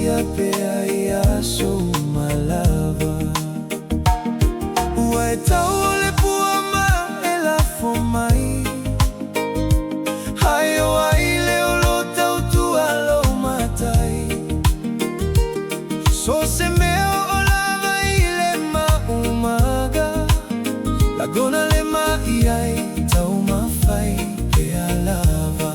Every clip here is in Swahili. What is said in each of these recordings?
ia pea ia so malava. Ua e tau o le puama e la fo mai. Hai o ai leo lo tau tua lo matai. So se meo o lava i le maumaga. Lagona le mai ai tau mawhai pea lava.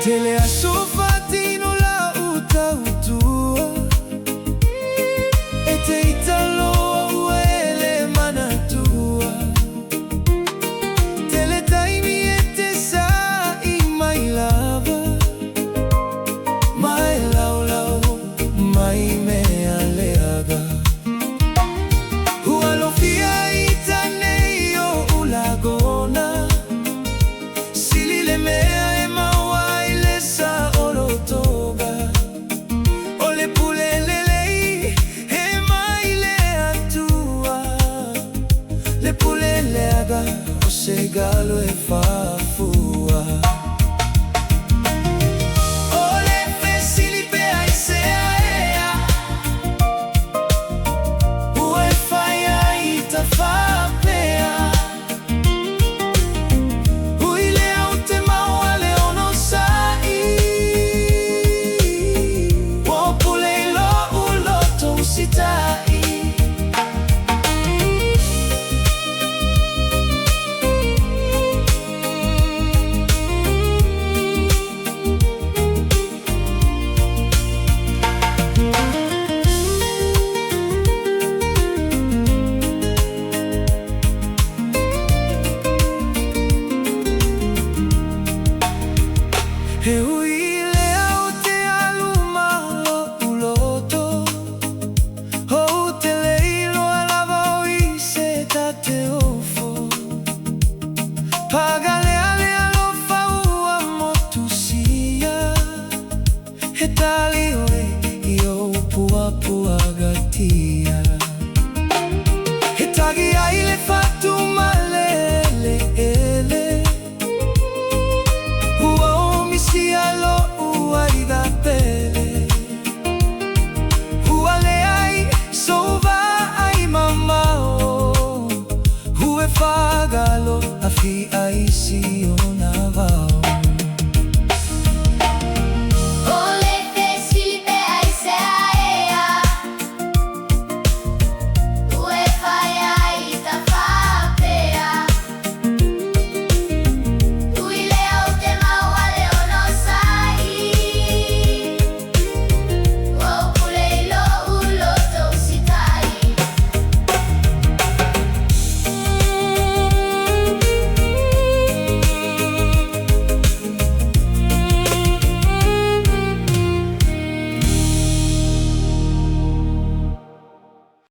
Tele a sofatino la uta utua. E te italoa ua ele manatua. Tele taimi e te sa i mai lava. Mai laulau, mai mea leaga. Ua lofia i tanei o ulagona. Sili le mea o se galo e fa.